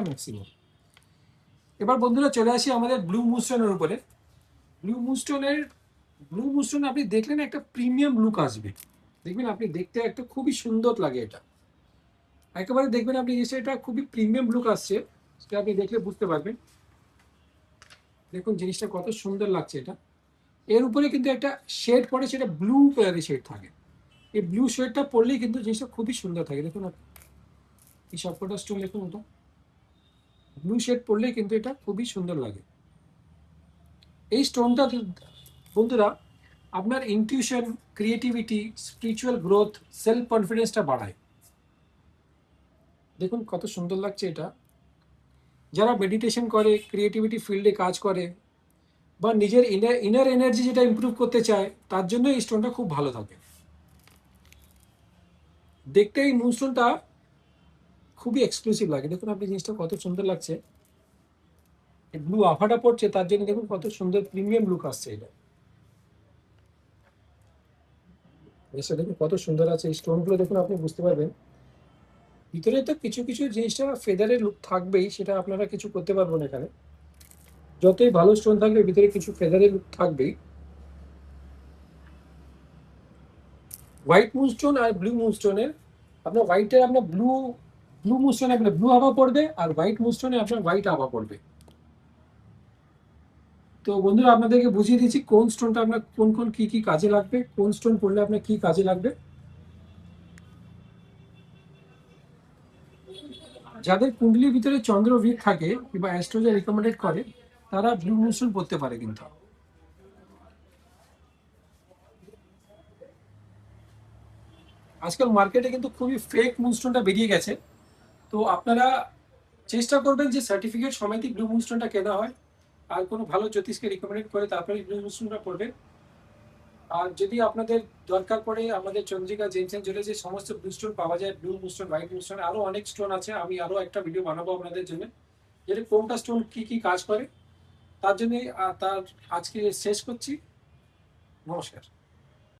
Maximum. এবার বন্ধুরা চলে আসি আমাদের ব্লু মুনস্টোনের উপরে। ব্লু মুনস্টোন আপনি দেখলেন একটা প্রিমিয়াম লুক আসবে, দেখবেন আপনি দেখতে একটা খুবই সুন্দর লাগে। এটা একেবারে দেখবেন আপনি এটা খুবই প্রিমিয়াম লুক আসছে, সেটা আপনি দেখলে বুঝতে পারবেন। দেখুন জিনিসটা কত সুন্দর লাগছে। এটা এর উপরে কিন্তু একটা শেড পড়ে, সেটা ব্লু কালারের শেড থাকে। এই ব্লু শেডটা পরলেই কিন্তু জিনিসটা খুবই সুন্দর থাকে। দেখুন আপনি এই সবকটা স্টোন দেখুন, ওটা ব্লু শেড পরলেই কিন্তু এটা খুবই সুন্দর লাগে। এই স্টোনটা বন্ধুরা আপনার intuition, creativity, spiritual growth, self কনফিডেন্সটা বাড়ায়। দেখুন কত সুন্দর লাগছে এটা। যারা মেডিটেশন করে, ক্রিয়েটিভিটি ফিল্ডে কাজ করে, বা নিজের ইনার এনার্জি যেটা ইমপ্রুভ করতে চায়, তার জন্য এই স্টোনটা খুব ভালো থাকে। দেখতে এই মুনস্টোনটা খুবই এক্সক্লুসিভ লাগে। দেখুন আপনি জিনিসটা কত সুন্দর লাগছে। ব্লু আভাটা পড়ছে, তার জন্য দেখুন কত সুন্দর প্রিমিয়াম লুক আসছে। এটা জিনিসটা দেখুন কত সুন্দর আছে। এই স্টোনগুলো দেখুন আপনি বুঝতে পারবেন। ভিতরে তো কিছু কিছু জিনিসটা ফেদারের লুক থাকবেই, সেটা আপনারা কিছু করতে পারবেন এখানে। যতই ভালো স্টোন থাকবে ভিতরে কিছু ফেদারের লুক থাকবেই। হোয়াইট মুনস্টোন আর ব্লু মুনস্টোনের, আপনার হোয়াইটের আপনার ব্লু মুনস্টোনে আপনার ব্লু আভা পড়বে, আর হোয়াইট মুনস্টোনে আপনার হোয়াইট আভা পড়বে। তো বন্ধুরা আপনাদেরকে বুঝিয়ে দিচ্ছি কোন স্টোনটা আপনার কোন কোন কি কি কাজে লাগবে, কোন স্টোন পড়লে আপনার কি কাজে লাগবে। যাদের কুণ্ডলির ভিতরে চন্দ্র ভিক থাকে কিংবা অ্যাস্ট্রোলজি রিকমেন্ডেড করে, তারা ব্লু মুনস্টোন পড়তে পারে। কিন্তু আজকাল মার্কেটে কিন্তু খুবই ফেক মুনস্টোনটা বেরিয়ে গেছে। তো আপনারা চেষ্টা করবেন যে সার্টিফিকেট সমেতই ব্লু মুনস্টোনটা কেনা হয়, আর কোনো ভালো জ্যোতিষকে রিকমেন্ড করে তারপরে ব্লু মুনস্টোনটা পড়বেন। আর যদি আপনাদের দরকার পড়ে, আমাদের চন্দ্রিকা জেমসেন জুয়েলার্সে যে সমস্ত ব্লু স্টোন পাওয়া যায়, ব্লু স্টোন, হোয়াইট স্টোন, আরো অনেক স্টোন আছে। আমি আরো একটা ভিডিও বানাবো আপনাদের জন্য, যেটা কোনটা স্টোন কি কি কাজ করে। তার জন্য তার আজকে শেষ করছি। নমস্কার।